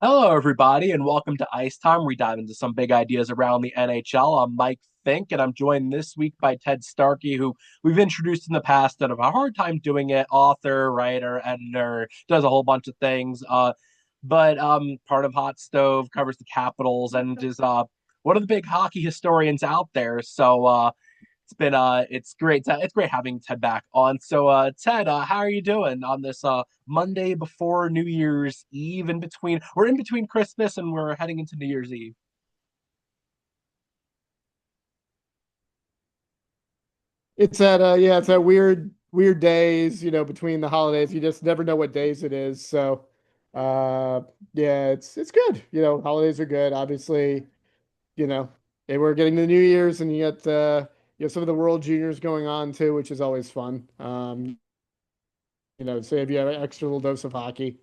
Hello, everybody, and welcome to Ice Time. We dive into some big ideas around the NHL. I'm Mike Fink, and I'm joined this week by Ted Starkey, who we've introduced in the past that have a hard time doing it. Author, writer, editor, does a whole bunch of things. But part of Hot Stove, covers the Capitals, and is one of the big hockey historians out there. It's great having Ted back on. Ted, how are you doing on this Monday before New Year's Eve? We're in between Christmas and we're heading into New Year's Eve. It's that weird days, between the holidays. You just never know what days it is. Uh yeah, it's good. Holidays are good. Obviously, you know, we're getting the New Year's and you got some of the World Juniors going on too, which is always fun. So if you have an extra little dose of hockey.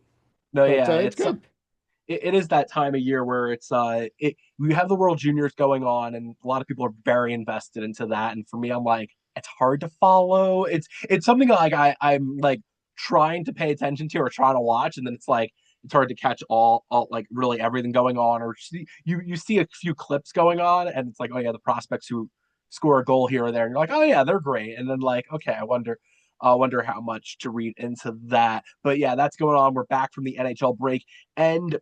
No, But yeah, it's good. it is that time of year where we have the World Juniors going on, and a lot of people are very invested into that. And for me, I'm like, it's hard to follow. It's something like I'm like trying to pay attention to or trying to watch, and then it's hard to catch all like really everything going on. Or you see a few clips going on, and it's like, oh yeah, the prospects who score a goal here or there, and you're like, oh yeah, they're great. And then like, okay, I wonder how much to read into that. But yeah, that's going on. We're back from the NHL break. And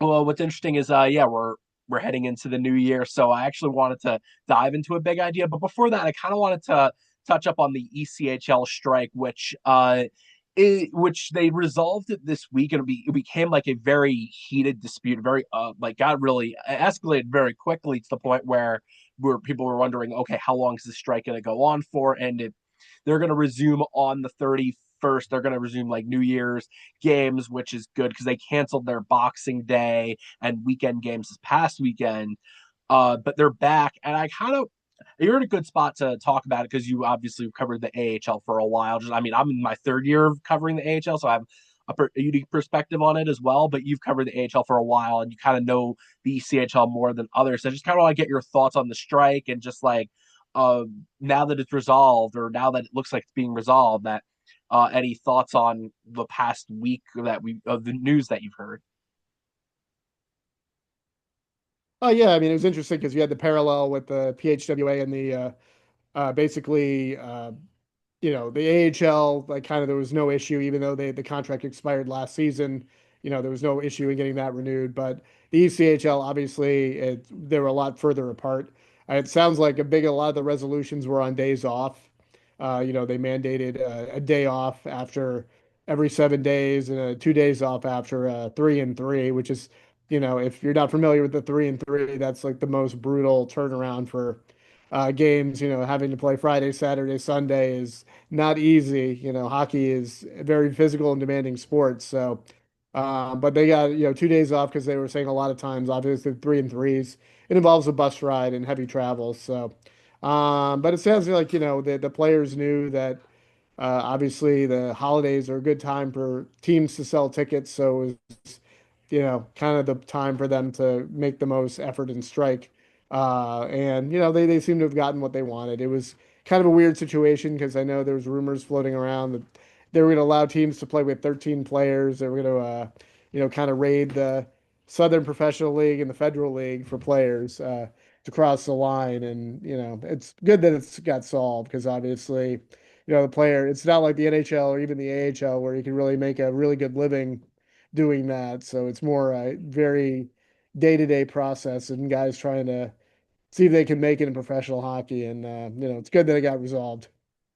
well, what's interesting is, yeah, we're heading into the new year, so I actually wanted to dive into a big idea. But before that, I kind of wanted to touch up on the ECHL strike, which they resolved it this week, and it became like a very heated dispute, very like got really escalated very quickly to the point where people were wondering, okay, how long is this strike going to go on for? And they're going to resume on the 31st. They're going to resume like New Year's games, which is good because they canceled their Boxing Day and weekend games this past weekend. But they're back, and you're in a good spot to talk about it because you obviously covered the AHL for a while. I mean, I'm in my third year of covering the AHL, so I have a unique perspective on it as well. But you've covered the AHL for a while, and you kind of know the ECHL more than others. So I just kind of want to get your thoughts on the strike and just like uh, now that it's resolved, or now that it looks like it's being resolved, that any thoughts on the past week of the news that you've heard? Oh yeah, I mean it was interesting because you had the parallel with the PHWA and the basically the AHL, like kind of there was no issue, even though the contract expired last season. There was no issue in getting that renewed. But the ECHL, obviously, they were a lot further apart. It sounds like a lot of the resolutions were on days off. They mandated a day off after every 7 days and 2 days off after 3 and 3, which is, if you're not familiar with the 3 and 3, that's like the most brutal turnaround for games. Having to play Friday, Saturday, Sunday is not easy. Hockey is a very physical and demanding sport. But they got, 2 days off because they were saying a lot of times, obviously 3 and 3s, it involves a bus ride and heavy travel. But it sounds like, the players knew that obviously the holidays are a good time for teams to sell tickets. So it was, kind of the time for them to make the most effort and strike. And they seem to have gotten what they wanted. It was kind of a weird situation because I know there was rumors floating around that they were going to allow teams to play with 13 players. They were going to, kind of raid the Southern Professional League and the Federal League for players to cross the line. And it's good that it's got solved because obviously, the player. It's not like the NHL or even the AHL where you can really make a really good living doing that. So it's more a very day-to-day process and guys trying to see if they can make it in professional hockey. And it's good that it got resolved.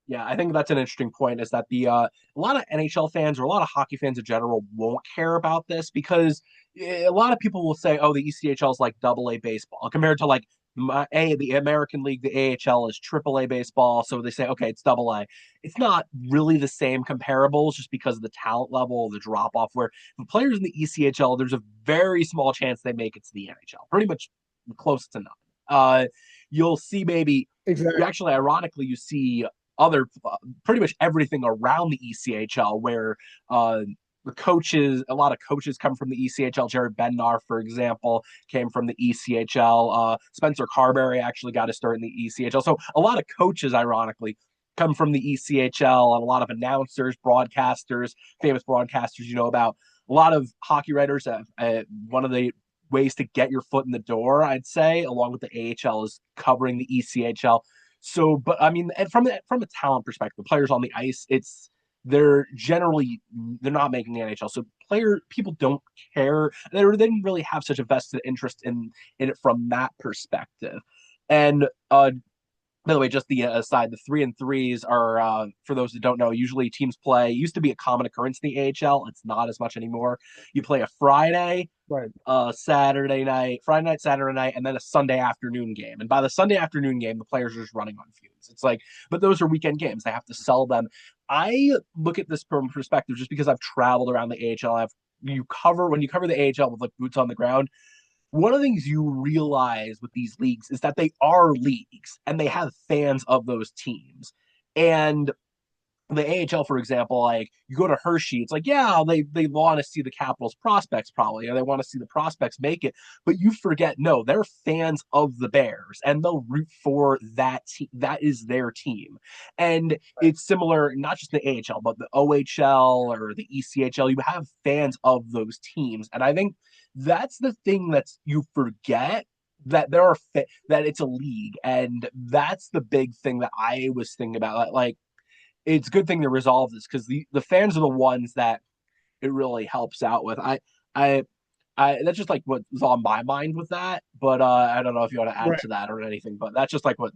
Yeah, I think that's an interesting point. Is that the a lot of NHL fans or a lot of hockey fans in general won't care about this because a lot of people will say, "Oh, the ECHL is like Double A baseball compared to like the American League. The AHL is Triple A baseball." So they say, "Okay, it's Double A." It's not really the same comparables just because of the talent level, the drop off. Where the players in the ECHL, there's a very small chance they make it to the NHL. Pretty much close to none. You'll see maybe you Exactly. actually, ironically, you see other pretty much everything around the ECHL where a lot of coaches come from the ECHL. Jared Bednar, for example, came from the ECHL. Spencer Carberry actually got to start in the ECHL. So a lot of coaches, ironically, come from the ECHL, and a lot of announcers, broadcasters, famous broadcasters you know about. a lot of hockey writers have one of the ways to get your foot in the door, I'd say, along with the AHL, is covering the ECHL. So, but I mean, and from a talent perspective, the players on the ice, they're generally they're not making the NHL. So people don't care. They didn't really have such a vested interest in it from that perspective. And by the way, just the aside, the 3-3s are for those that don't know. Usually, teams play. Used to be a common occurrence in the AHL. It's not as much anymore. You play a Friday, Right. Saturday night, Friday night, Saturday night, and then a Sunday afternoon game. And by the Sunday afternoon game, the players are just running on fumes. It's like, but those are weekend games. They have to sell them. I look at this from perspective just because I've traveled around the AHL. When you cover the AHL with like boots on the ground, one of the things you realize with these leagues is that they are leagues and they have fans of those teams. And the AHL, for example, like you go to Hershey, it's like, yeah, they want to see the Capitals prospects probably, or they want to see the prospects make it. But you forget, no, they're fans of the Bears and they'll root for that team. That is their team. And it's similar, not just the AHL, but the OHL or the ECHL. You have fans of those teams. And I think that's the thing that's you forget that that it's a league. And that's the big thing that I was thinking about. Like it's a good thing to resolve this because the fans are the ones that it really helps out with. I that's just like what was on my mind with that. But I don't know if you want to add Right. to that or anything, but that's just like what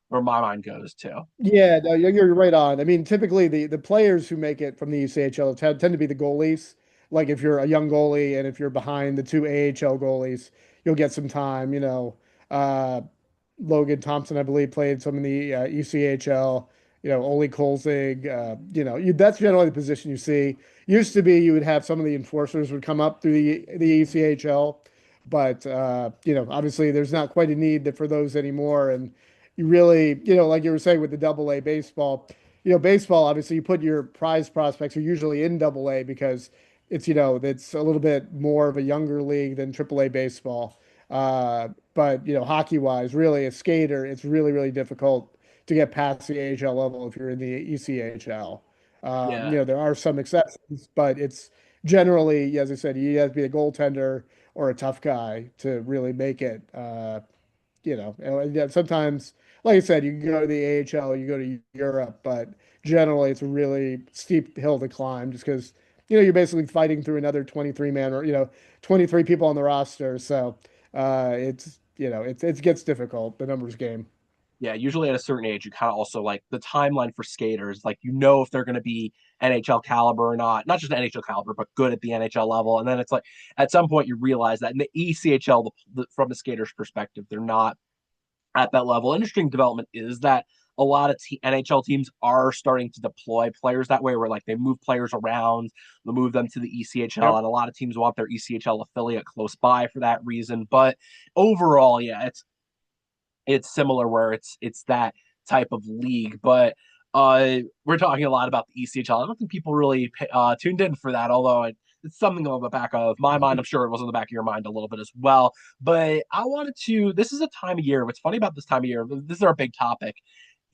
where my mind goes to. Yeah, no, you're right on. I mean, typically the players who make it from the UCHL tend to be the goalies. Like if you're a young goalie and if you're behind the two AHL goalies, you'll get some time. Uh, Logan Thompson, I believe, played some in the ECHL. Ole Kolzig. That's generally the position you see. Used to be you would have some of the enforcers would come up through the ECHL, but obviously there's not quite a need for those anymore. And you really, like you were saying with the double A baseball, baseball, obviously you put your prize prospects are usually in double A because it's a little bit more of a younger league than triple A baseball. But hockey wise, really a skater, it's really, really difficult to get past the AHL level if you're in the ECHL. Yeah, There are some exceptions, but it's generally, as I said, you have to be a goaltender or a tough guy to really make it. And yeah, sometimes, like I said, you can go to the AHL, you go to Europe, but generally it's a really steep hill to climb just because, you're basically fighting through another 23 man or, 23 people on the roster. So it gets difficult, the numbers game. yeah. Usually at a certain age, you kind of also like the timeline for skaters. Like you know if they're going to be NHL caliber or not. Not just NHL caliber, but good at the NHL level. And then it's like at some point you realize that in the ECHL, from the skaters' perspective, they're not at that level. Interesting development is that a lot of NHL teams are starting to deploy players that way, where like they move players around, they move them to the ECHL, Yep. and a lot of teams want their ECHL affiliate close by for that reason. But overall, yeah, it's similar where it's that type of league. But we're talking a lot about the ECHL. I don't think people really tuned in for that, although it's something on the back of my mind. I'm sure it was on the back of your mind a little bit as well. But I wanted to. This is a time of year. What's funny about this time of year? This is our big topic.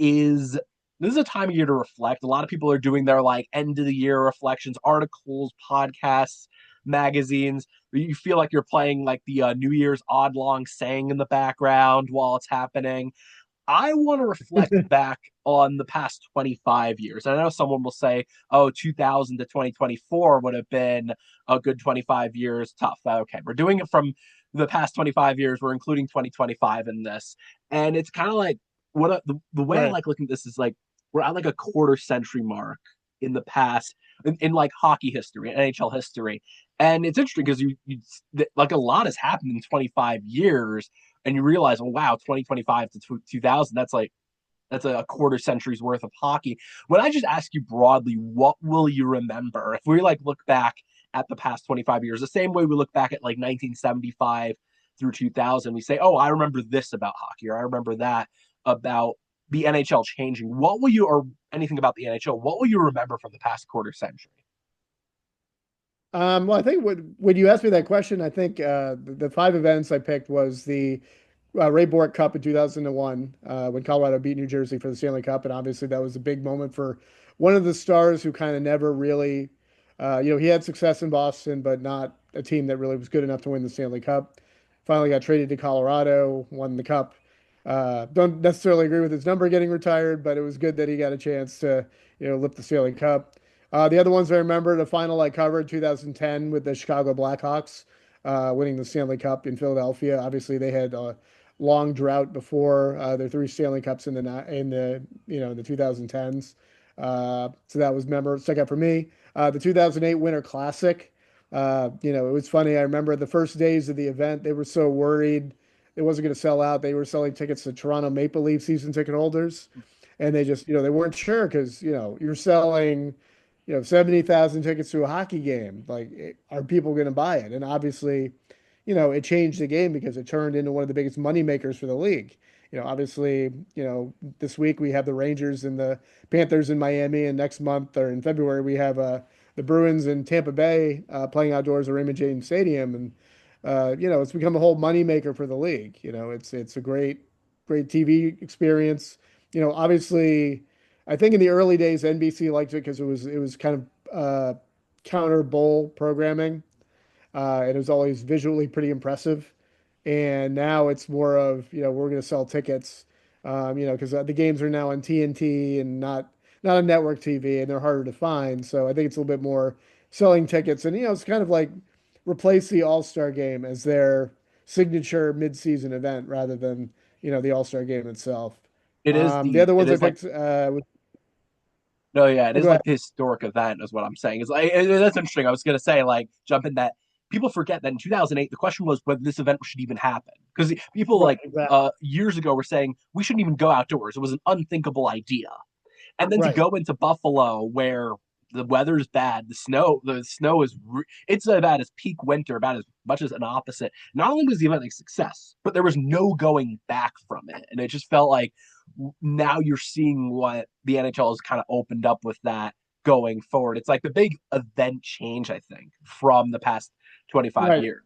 Is this is a time of year to reflect. A lot of people are doing their like end of the year reflections, articles, podcasts, magazines. You feel like you're playing like the New Year's odd long saying in the background while it's happening. I want to reflect back on the past 25 years. I know someone will say, oh, 2000 to 2024 would have been a good 25 years. Tough. Okay, we're doing it from the past 25 years. We're including 2025 in this. And it's kind of like the way I Right. like looking at this is like we're at like a quarter century mark in the past in like hockey history, NHL history. And it's interesting because you like a lot has happened in 25 years and you realize, oh wow, 2025 to 2000, that's a quarter century's worth of hockey. When I just ask you broadly, what will you remember if we like look back at the past 25 years, the same way we look back at like 1975 through 2000, we say, oh, I remember this about hockey, or I remember that about the NHL changing. What will you, or anything about the NHL, what will you remember from the past quarter century? Well, I think when you asked me that question, I think the five events I picked was the Ray Bork Cup in 2001 when Colorado beat New Jersey for the Stanley Cup, and obviously that was a big moment for one of the stars who kind of never really He had success in Boston, but not a team that really was good enough to win the Stanley Cup. Finally got traded to Colorado, won the Cup. Don't necessarily agree with his number getting retired, but it was good that he got a chance to, lift the Stanley Cup. The other ones I remember, the final I covered, 2010 with the Chicago Blackhawks, winning the Stanley Cup in Philadelphia. Obviously, they had a long drought before their three Stanley Cups in the 2010s. So that was memorable. Stuck out for me. The 2008 Winter Classic. It was funny. I remember the first days of the event, they were so worried it wasn't going to sell out. They were selling tickets to Toronto Maple Leaf season ticket holders, and they just, they weren't sure because, you're selling, 70,000 tickets to a hockey game. Like, are people going to buy it? And obviously, it changed the game because it turned into one of the biggest money makers for the league. Obviously, this week we have the Rangers and the Panthers in Miami, and next month or in February we have the Bruins in Tampa Bay playing outdoors at Raymond James Stadium, and it's become a whole moneymaker for the league. It's a great TV experience. Obviously, I think in the early days NBC liked it because it was kind of counter bowl programming. It was always visually pretty impressive. And now it's more of, we're going to sell tickets, because the games are now on TNT and not on network TV, and they're harder to find. So I think it's a little bit more selling tickets. And, it's kind of like replace the All-Star game as their signature mid-season event rather than, the All-Star game itself. The other it ones I is like picked, no, yeah, it oh, is go ahead. like the historic event, is what I'm saying. Is like that's interesting. I was gonna say like jump in that people forget that in 2008 the question was whether this event should even happen because people Right, like exactly. years ago were saying we shouldn't even go outdoors. It was an unthinkable idea, and then to Right. go into Buffalo where the weather's bad, the snow is it's about as peak winter, about as much as an opposite. Not only was the event a success, but there was no going back from it, and it just felt like now you're seeing what the NHL has kind of opened up with that going forward. It's like the big event change, I think, from the past 25 Right. years.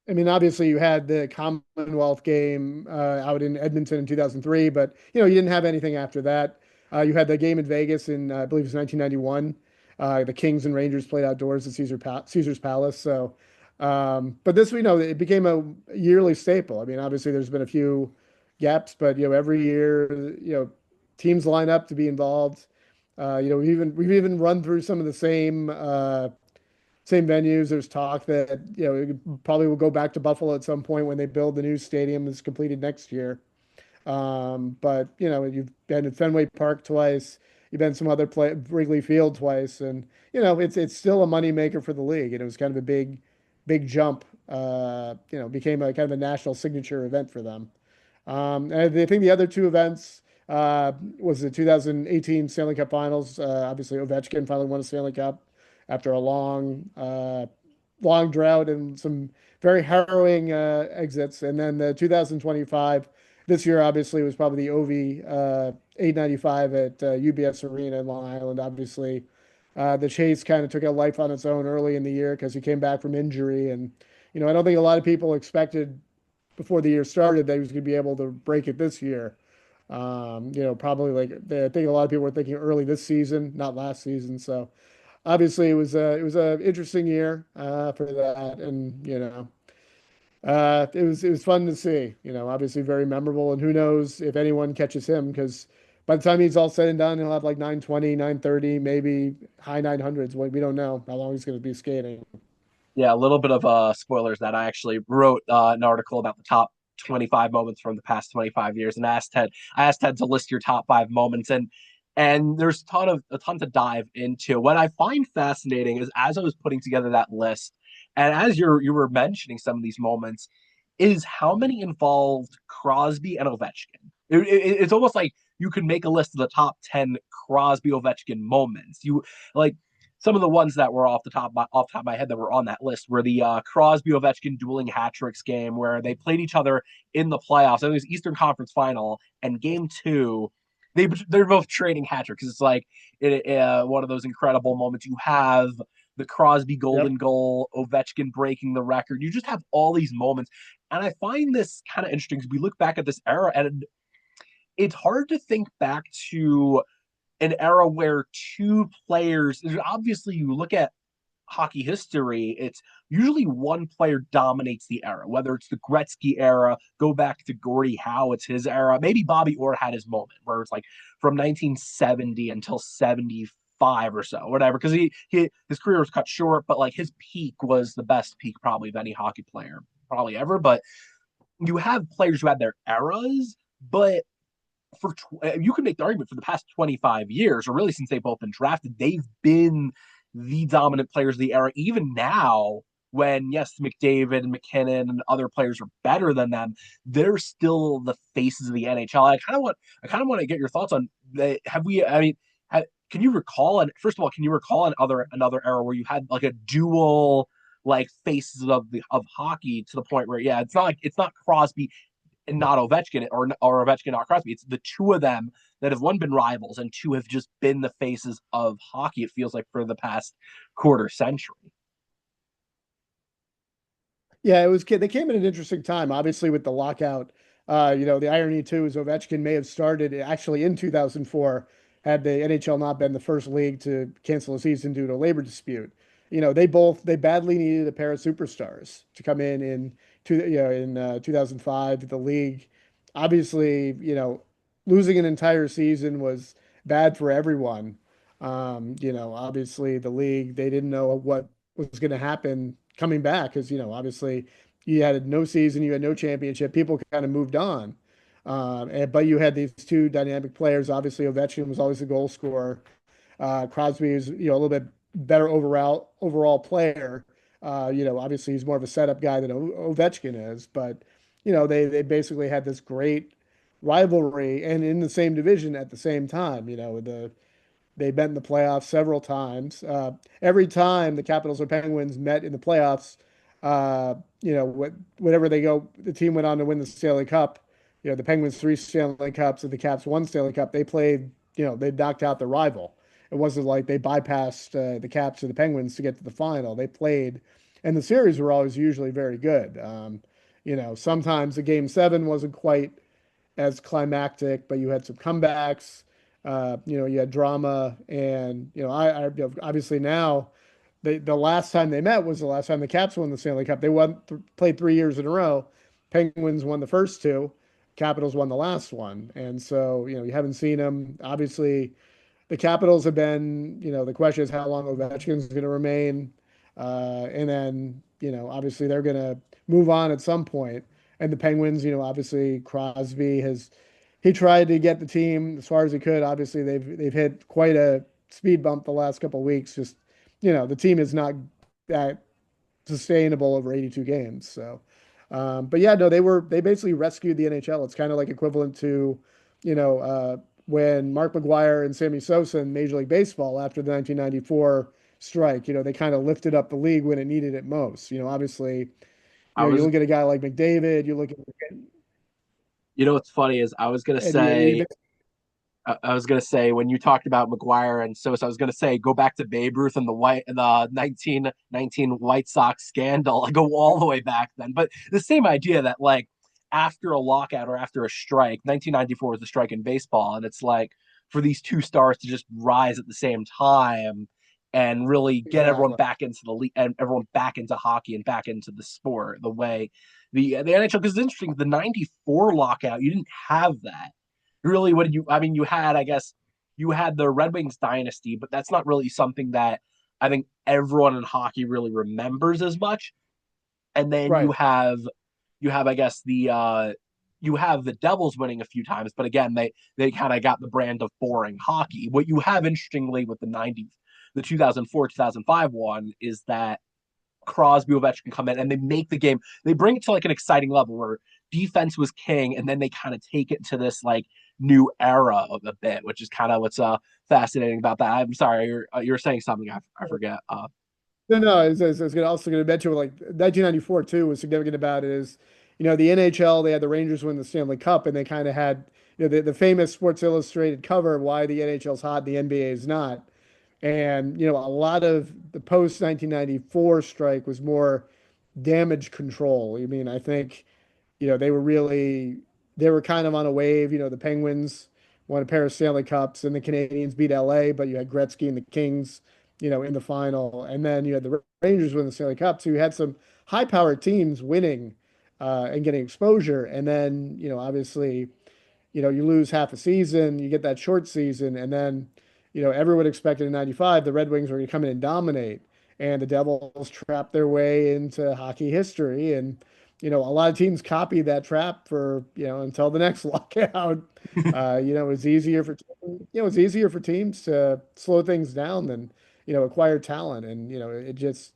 I mean, obviously, you had the Commonwealth game out in Edmonton in 2003, but you didn't have anything after that. You had the game in Vegas in, I believe it was 1991. The Kings and Rangers played outdoors at Caesar's Palace. So, but this, it became a yearly staple. I mean, obviously, there's been a few gaps, but every year, teams line up to be involved. We've even run through some of the same venues. There's talk that it probably will go back to Buffalo at some point when they build the new stadium that's completed next year. But you've been at Fenway Park twice. You've been some other play Wrigley Field twice, and it's still a money maker for the league. And it was kind of a big jump. Became a kind of a national signature event for them. And I think the other two events was the 2018 Stanley Cup Finals. Obviously, Ovechkin finally won a Stanley Cup after a long drought and some very harrowing exits. And then the 2025, this year obviously was probably the Ovi 895 at UBS Arena in Long Island. Obviously, the Chase kind of took a life on its own early in the year because he came back from injury, and I don't think a lot of people expected before the year started that he was going to be able to break it this year. Probably like I think a lot of people were thinking early this season, not last season. So obviously it was a interesting year for that, and it was fun to see. Obviously very memorable, and who knows if anyone catches him because by the time he's all said and done, he'll have like 920, 930, maybe high 900s. We don't know how long he's going to be skating. Yeah, a little bit of spoilers that I actually wrote an article about the top 25 moments from the past 25 years and I asked Ted to list your top 5 moments, and there's a ton to dive into. What I find fascinating is as I was putting together that list, and as you were mentioning some of these moments, is how many involved Crosby and Ovechkin. It's almost like you could make a list of the top 10 Crosby Ovechkin moments. You like some of the ones that were off the top of my head that were on that list were the Crosby Ovechkin dueling hat tricks game where they played each other in the playoffs. It was Eastern Conference Final, and Game Two, they're both trading hat tricks. It's like one of those incredible moments. You have the Crosby golden Yep. goal, Ovechkin breaking the record. You just have all these moments, and I find this kind of interesting because we look back at this era, and it's hard to think back to an era where two players, obviously you look at hockey history, it's usually one player dominates the era, whether it's the Gretzky era, go back to Gordie Howe, it's his era. Maybe Bobby Orr had his moment where it's like from 1970 until 75 or so, whatever, because his career was cut short, but like his peak was the best peak probably of any hockey player probably ever. But you have players who had their eras, but you can make the argument for the past 25 years, or really since they've both been drafted, they've been the dominant players of the era. Even now, when yes, McDavid and McKinnon and other players are better than them, they're still the faces of the NHL. I kind of want to get your thoughts on have we? I mean, can you recall? And first of all, can you recall another era where you had like a dual like faces of hockey to the point where yeah, it's not Crosby and not Ovechkin or Ovechkin, not Crosby. It's the two of them that have one been rivals and two have just been the faces of hockey. It feels like for the past quarter century. Yeah, it was. They came at an interesting time, obviously with the lockout. The irony too is Ovechkin may have started actually in 2004 had the NHL not been the first league to cancel a season due to a labor dispute. They badly needed a pair of superstars to come in 2005 to the league. Obviously, losing an entire season was bad for everyone. Obviously the league they didn't know what was going to happen coming back because obviously you had no season, you had no championship, people kind of moved on. But you had these two dynamic players. Obviously, Ovechkin was always the goal scorer. Crosby is a little bit better overall player. Obviously he's more of a setup guy than Ovechkin is, but they basically had this great rivalry and in the same division at the same time. They met in the playoffs several times. Every time the Capitals or Penguins met in the playoffs, whatever they go, the team went on to win the Stanley Cup. The Penguins three Stanley Cups and the Caps one Stanley Cup. They played, they knocked out the rival. It wasn't like they bypassed the Caps or the Penguins to get to the final. They played, and the series were always usually very good. Sometimes the game seven wasn't quite as climactic, but you had some comebacks. You had drama, and obviously now the last time they met was the last time the Caps won the Stanley Cup. They played 3 years in a row. Penguins won the first two, Capitals won the last one, and so you haven't seen them. Obviously, the Capitals have been, the question is how long Ovechkin's going to remain. And then, obviously they're going to move on at some point. And the Penguins, obviously he tried to get the team as far as he could. Obviously they've hit quite a speed bump the last couple of weeks. Just, the team is not that sustainable over 82 games. So, but yeah, no, they basically rescued the NHL. It's kind of like equivalent to, you know, uh, when Mark McGuire and Sammy Sosa in Major League Baseball after the 1994 strike, they kind of lifted up the league when it needed it most. Obviously, I you was, look at a guy like McDavid, you look at, what's funny is and you I was gonna say when you talked about McGuire and Sosa, I was gonna say go back to Babe Ruth and the 1919 White Sox scandal. I go all the way back then, but the same idea that like after a lockout or after a strike, 1994 was the strike in baseball, and it's like for these two stars to just rise at the same time and really get everyone exactly back into the league and everyone back into hockey and back into the sport the way the NHL because it's interesting the 94 lockout you didn't have that really what did you I mean you had I guess you had the Red Wings dynasty, but that's not really something that I think everyone in hockey really remembers as much. And then right. you have I guess you have the Devils winning a few times, but again they kind of got the brand of boring hockey. What you have interestingly with the 90s, the 2004 2005 one is that Crosby, Ovechkin come in and they make the game. They bring it to like an exciting level where defense was king, and then they kind of take it to this like new era of a bit, which is kind of what's fascinating about that. I'm sorry, you're saying something. I forget. No, also going to mention like 1994 too was significant about it is, the NHL, they had the Rangers win the Stanley Cup and they kind of had, the famous Sports Illustrated cover of why the NHL's hot and the NBA is not. And, a lot of the post 1994 strike was more damage control. I mean, I think, they were kind of on a wave, the Penguins won a pair of Stanley Cups, and the Canadians beat LA, but you had Gretzky and the Kings, in the final. And then you had the Rangers win the Stanley Cup. So you had some high-powered teams winning and getting exposure. And then, obviously, you lose half a season, you get that short season, and then, everyone expected in 95 the Red Wings were going to come in and dominate. And the Devils trapped their way into hockey history. And, a lot of teams copied that trap for, until the next lockout. It's easier for teams to slow things down than, acquire talent. And, it just,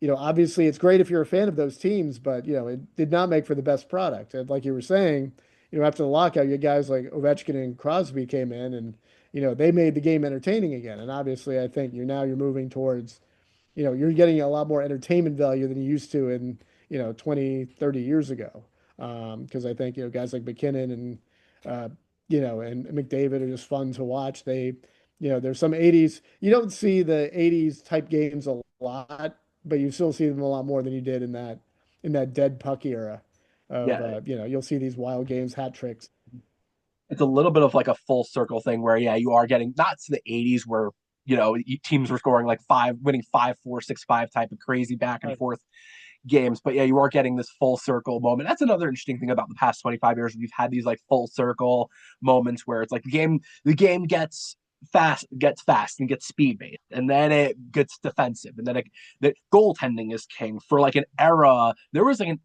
obviously it's great if you're a fan of those teams, but, it did not make for the best product. And like you were saying, after the lockout, you had guys like Ovechkin and Crosby came in and, they made the game entertaining again. And obviously, I think you're moving towards, you're getting a lot more entertainment value than you used to in, 20, 30 years ago. Because I think, guys like McKinnon and, and McDavid are just fun to watch. There's some 80s, you don't see the 80s type games a lot, but you still see them a lot more than you did in that dead puck era of, Yeah, you'll see these wild games, hat tricks. it's a little bit of like a full circle thing where yeah, you are getting not to the 80s where teams were scoring like five, winning 5-4, 6-5 type of crazy back and Right. forth games. But yeah, you are getting this full circle moment. That's another interesting thing about the past 25 years. We've had these like full circle moments where it's like the game gets fast and gets speed based, and then it gets defensive, and then the goaltending is king for like an era. There was an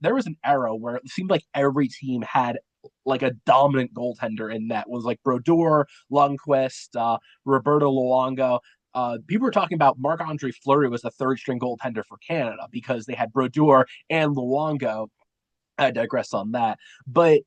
era where it seemed like every team had like a dominant goaltender in that was like Brodeur, Lundqvist, Roberto Luongo. People were talking about Marc-Andre Fleury was the third string goaltender for Canada because they had Brodeur and Luongo. I digress on that. But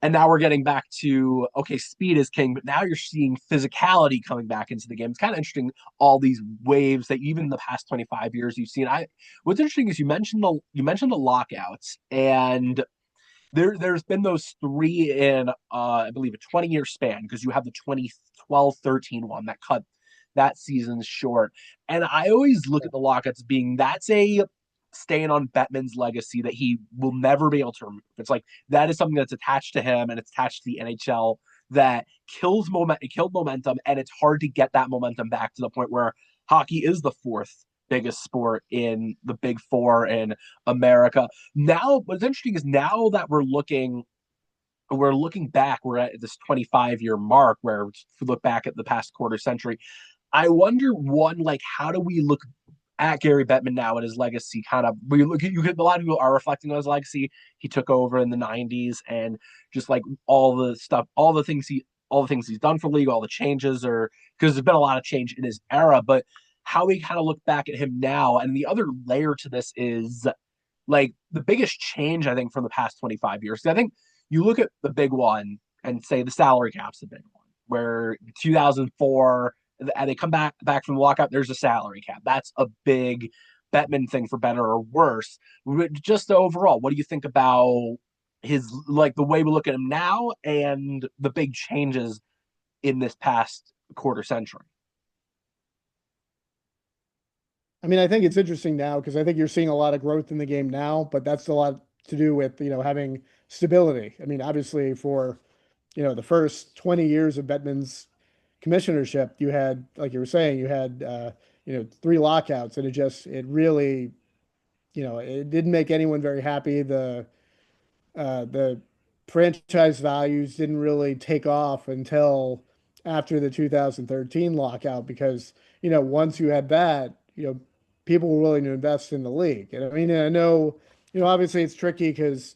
and now we're getting back to okay, speed is king, but now you're seeing physicality coming back into the game. It's kind of interesting all these waves that even in the past 25 years you've seen. I what's interesting is you mentioned the lockouts, and there's been those three in I believe a 20-year span because you have the 2012-13 one that cut that season's short. And I always look at the lockouts being that's a stain on Bettman's legacy that he will never be able to remove. It's like that is something that's attached to him and it's attached to the NHL that killed momentum, and it's hard to get that momentum back to the point where hockey is the fourth biggest sport in the big four in America. Now, what's interesting is now that we're looking back, we're at this 25-year mark where if we look back at the past quarter century. I wonder one, like how do we look at Gary Bettman now and his legacy? Kind of we look at you a lot of people are reflecting on his legacy. He took over in the 90s and just like all the stuff, all the things he's done for the league, all the changes or because there's been a lot of change in his era, but how we kind of look back at him now. And the other layer to this is like the biggest change I think from the past 25 years. I think you look at the big one and say the salary cap's the big one, where 2004 and they come back from the lockout. There's a salary cap. That's a big Bettman thing for better or worse. Just overall, what do you think about his like the way we look at him now and the big changes in this past quarter century? I mean, I think it's interesting now because I think you're seeing a lot of growth in the game now, but that's a lot to do with, having stability. I mean, obviously for, the first 20 years of Bettman's commissionership, you had, like you were saying, you had, three lockouts and it really, it didn't make anyone very happy. The franchise values didn't really take off until after the 2013 lockout because, once you had that, people were willing to invest in the league. And I mean, I know, obviously it's tricky because,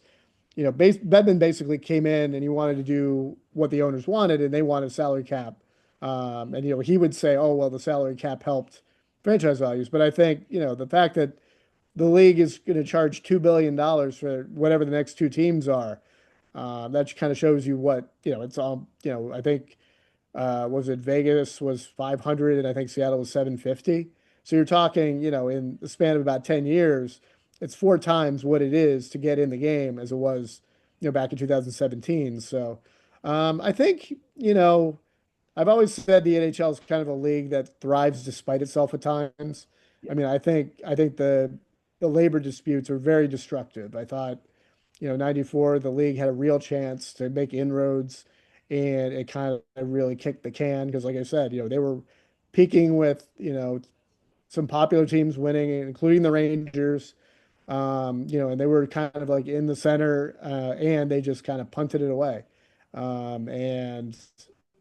Bedman basically came in and he wanted to do what the owners wanted and they wanted a salary cap. And, he would say, oh, well, the salary cap helped franchise values. But I think, the fact that the league is going to charge $2 billion for whatever the next two teams are. That kind of shows you what, it's all, I think, was it Vegas was 500 and I think Seattle was 750. So you're talking, in the span of about 10 years, it's four times what it is to get in the game as it was, back in 2017. So I think, I've always said the NHL is kind of a league that thrives despite itself at times. Yeah. I mean, I think the labor disputes are very destructive. I thought, 94, the league had a real chance to make inroads and it kind of really kicked the can because, like I said, they were peaking with, some popular teams winning, including the Rangers. And they were kind of like in the center, and they just kind of punted it away. And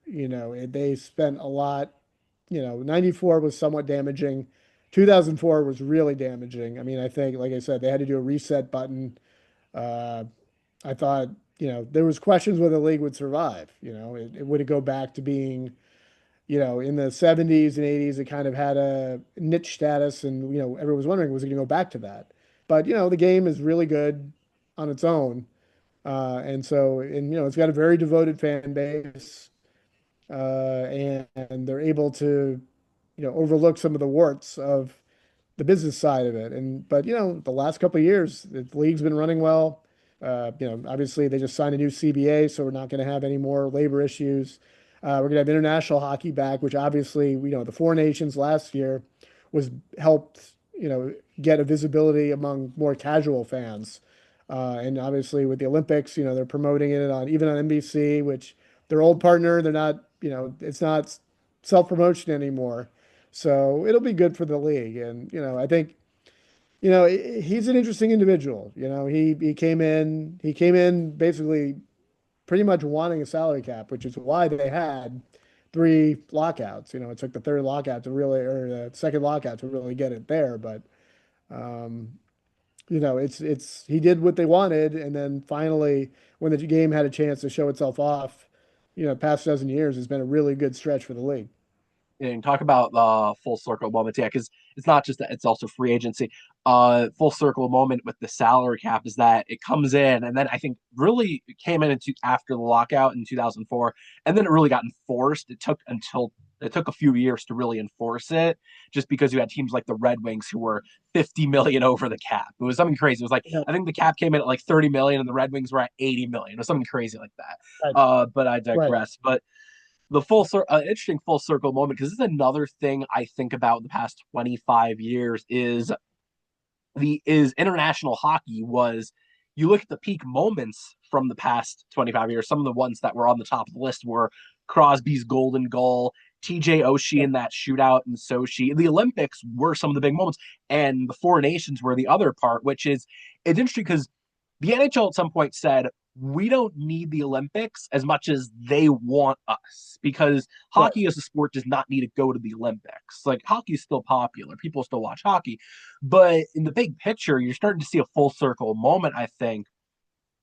they spent a lot. 94 was somewhat damaging. 2004 was really damaging. I mean, I think, like I said, they had to do a reset button. Uh, I thought, there was questions whether the league would survive. Would it go back to being, in the 70s and 80s, it kind of had a niche status, and everyone was wondering, was it going to go back to that? But the game is really good on its own, and it's got a very devoted fan base, and they're able to overlook some of the warts of the business side of it. But the last couple of years, the league's been running well. Obviously they just signed a new CBA, so we're not going to have any more labor issues. We're going to have international hockey back, which obviously, the Four Nations last year was helped, get a visibility among more casual fans. And obviously with the Olympics, they're promoting it on even on NBC, which their old partner, they're not, it's not self-promotion anymore. So it'll be good for the league. And, I think, he's an interesting individual. He came in basically pretty much wanting a salary cap, which is why they had three lockouts. It took the third lockout to really, or the second lockout to really get it there. But um, it's he did what they wanted, and then finally, when the game had a chance to show itself off, the past dozen years has been a really good stretch for the league. And talk about the full circle moments, yeah, because it's not just that, it's also free agency. Full circle moment with the salary cap is that it comes in, and then I think really it came in into after the lockout in 2004, and then it really got enforced. It took a few years to really enforce it, just because you had teams like the Red Wings who were 50 million over the cap. It was something crazy. It was like Yeah. I think the cap came in at like 30 million, and the Red Wings were at 80 million, or something crazy like that. Right. But I Right. digress. But the interesting full circle moment, because this is another thing I think about the past 25 years is international hockey was, you look at the peak moments from the past 25 years, some of the ones that were on the top of the list were Crosby's golden goal, TJ Oshie Yep. in that shootout in Sochi. The Olympics were some of the big moments, and the Four Nations were the other part, which is it's interesting because the NHL at some point said, we don't need the Olympics as much as they want us, because Right. hockey as a sport does not need to go to the Olympics. Like, hockey is still popular, people still watch hockey, but in the big picture, you're starting to see a full circle moment, I think,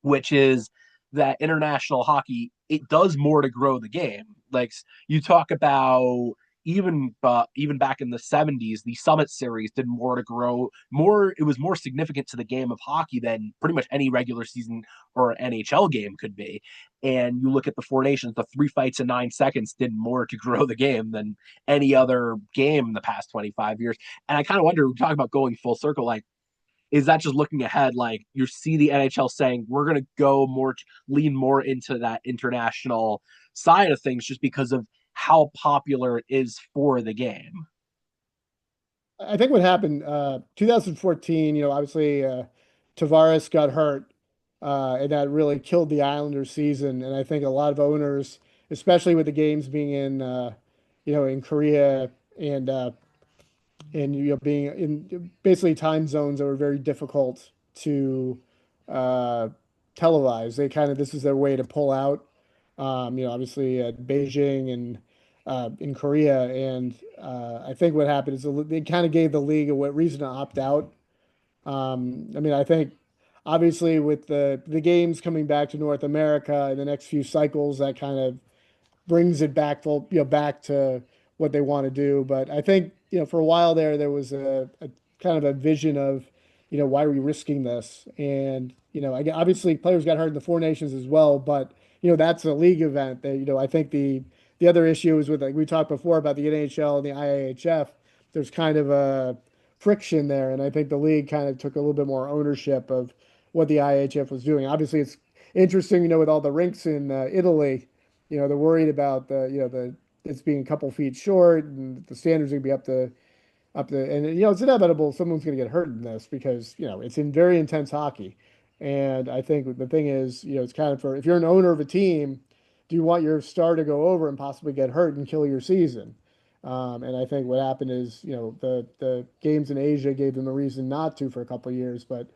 which is that international hockey, it does more to grow the game. Like, you talk about even back in the 70s, the Summit Series did more to grow more. It was more significant to the game of hockey than pretty much any regular season or NHL game could be. And you look at the Four Nations, the 3 fights in 9 seconds did more to grow the game than any other game in the past 25 years. And I kind of wonder, talking about going full circle, like, is that just looking ahead? Like, you see the NHL saying we're going to go more, lean more into that international side of things, just because of how popular it is for the game. I think what happened, 2014, obviously Tavares got hurt, and that really killed the Islanders season. And I think a lot of owners, especially with the games being in Korea and being in basically time zones that were very difficult to uh, televise. This is their way to pull out. Obviously at Beijing and in Korea, and I think what happened is they kind of gave the league a reason to opt out. I mean, I think obviously with the games coming back to North America in the next few cycles, that kind of brings it back full, back to what they want to do. But I think, for a while there was a kind of a vision of, why are we risking this? And, obviously players got hurt in the Four Nations as well, but, that's a league event that, I think the other issue is with, like we talked before about the NHL and the IIHF, there's kind of a friction there. And I think the league kind of took a little bit more ownership of what the IIHF was doing. Obviously it's interesting, with all the rinks in Italy, they're worried about the it's being a couple feet short, and the standards are gonna be up to, and it's inevitable someone's gonna get hurt in this because it's in very intense hockey, and I think the thing is, it's kind of for if you're an owner of a team, do you want your star to go over and possibly get hurt and kill your season? And I think what happened is, the games in Asia gave them a reason not to for a couple of years, but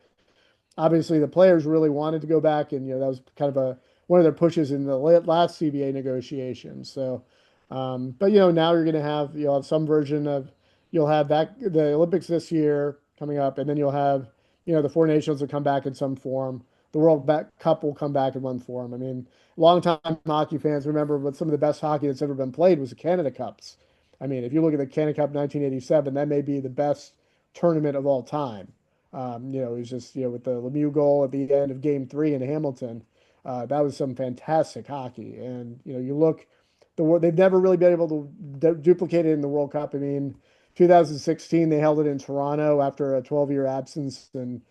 obviously the players really wanted to go back, and that was kind of a one of their pushes in the last CBA negotiations. So, but now you'll have some version of you'll have that the Olympics this year coming up, and then you'll have the four nations will come back in some form. The Cup will come back in one form. I mean, longtime hockey fans remember what some of the best hockey that's ever been played was the Canada Cups. I mean, if you look at the Canada Cup 1987, that may be the best tournament of all time. It was just, with the Lemieux goal at the end of game three in Hamilton. That was some fantastic hockey. And, you look, they've never really been able to duplicate it in the World Cup. I mean, 2016, they held it in Toronto after a 12-year absence. And,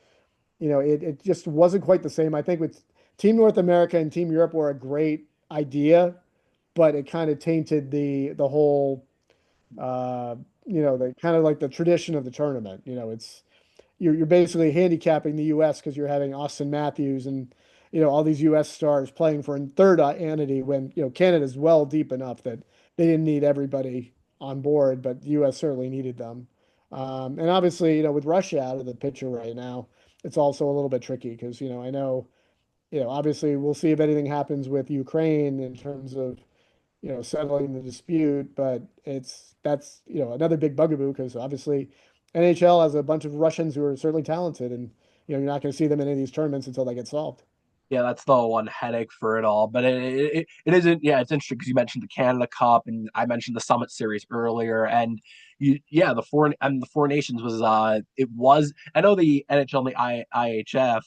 it just wasn't quite the same. I think with Team North America and Team Europe were a great idea, but it kind of tainted the whole, uh, the kind of like the tradition of the tournament. You're basically handicapping the U.S. because you're having Austin Matthews and all these U.S. stars playing for a third entity when Canada's well deep enough that they didn't need everybody on board, but the U.S. certainly needed them. And obviously, with Russia out of the picture right now, it's also a little bit tricky because I know obviously we'll see if anything happens with Ukraine in terms of settling the dispute. But that's another big bugaboo because obviously NHL has a bunch of Russians who are certainly talented, and you're not going to see them in any of these tournaments until they get solved. Yeah, that's the one headache for it all. But it isn't. Yeah, it's interesting because you mentioned the Canada Cup and I mentioned the Summit Series earlier, and the Four Nations was it was. I know the NHL and the IHF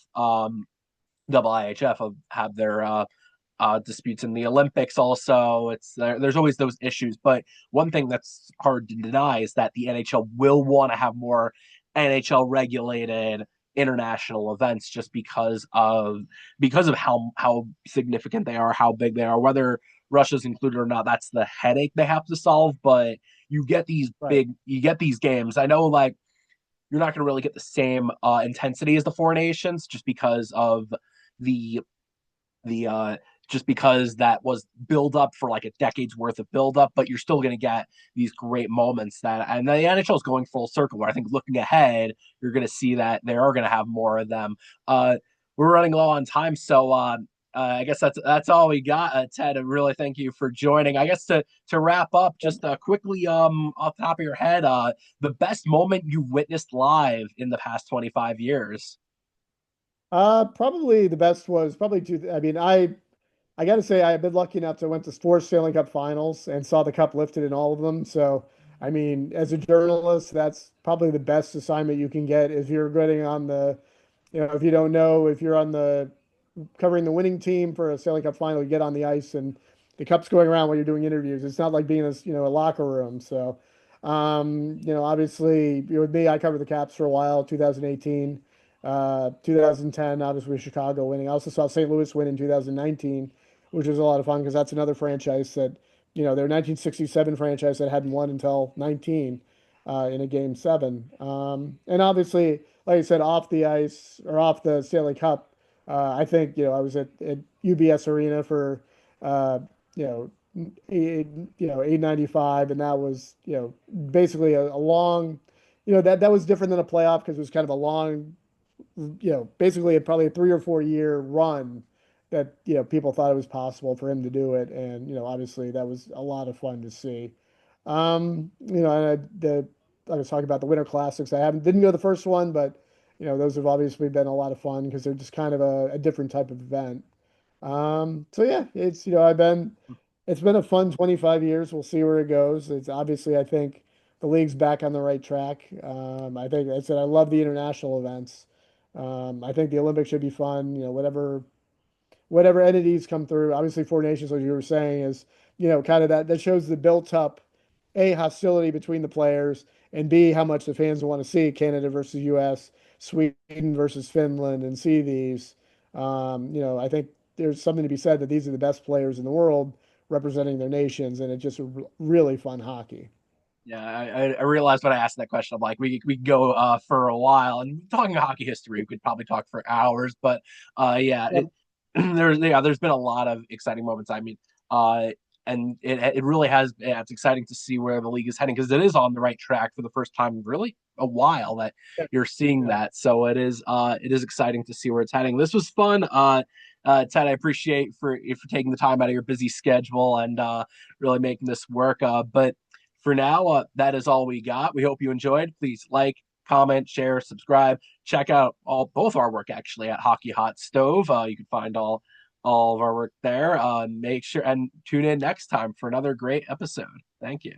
double IHF have their disputes in the Olympics. Also, there's always those issues. But one thing that's hard to deny is that the NHL will want to have more NHL regulated international events just because of how significant they are, how big they are, whether Russia's included or not. That's the headache they have to solve. But Right. you get these games. I know, like you're not going to really get the same intensity as the Four Nations just because of the the just because that was build up for like a decade's worth of build up, but you're still going to get these great moments and the NHL is going full circle. Where I think looking ahead, you're going to see that they are going to have more of them. We're running low on time, so I guess that's all we got, Ted. I really thank you for joining. I guess to wrap up, just quickly, off the top of your head, the best moment you've witnessed live in the past 25 years. Probably the best was probably two. I mean, I got to say I've been lucky enough to went to four Stanley Cup finals and saw the cup lifted in all of them. So, I mean, as a journalist, that's probably the best assignment you can get if you're getting on the, if you don't know, if you're on the covering the winning team for a Stanley Cup final, you get on the ice and the cup's going around while you're doing interviews. It's not like being in a locker room. So, obviously, with me, I covered the Caps for a while, 2018, 2010, obviously with Chicago winning. I also saw St. Louis win in 2019, which was a lot of fun because that's another franchise that, their 1967 franchise that hadn't won until 19 in a game seven. And obviously, like I said, off the ice or off the Stanley Cup, I think, I was at UBS Arena for, you know, 895, and that was, basically a long, that was different than a playoff because it was kind of a long, basically probably a 3 or 4 year run that, people thought it was possible for him to do it. And, obviously that was a lot of fun to see. And I was talking about the Winter Classics. Didn't go the first one, but those have obviously been a lot of fun because they're just kind of a different type of event. So yeah, it's been a fun 25 years. We'll see where it goes. It's obviously, I think the league's back on the right track. I think I said I love the international events. I think the Olympics should be fun. Whatever entities come through. Obviously, Four Nations, like you were saying, is kind of that shows the built up A, hostility between the players, and B, how much the fans want to see Canada versus US, Sweden versus Finland, and see these. I think there's something to be said that these are the best players in the world representing their nations, and it's just really fun hockey. Yeah, I realized when I asked that question, I'm like, we could go for a while, and talking hockey history, we could probably talk for hours. But yeah, Yep. there's been a lot of exciting moments. I mean, And it really has. Yeah, it's exciting to see where the league is heading because it is on the right track for the first time in really a while that Yeah. you're seeing Yeah. that. So it is exciting to see where it's heading. This was fun. Ted, I appreciate for taking the time out of your busy schedule and really making this work. But for now, that is all we got. We hope you enjoyed. Please like, comment, share, subscribe. Check out both our work actually at Hockey Hot Stove. You can find all of our work there. Make sure and tune in next time for another great episode. Thank you.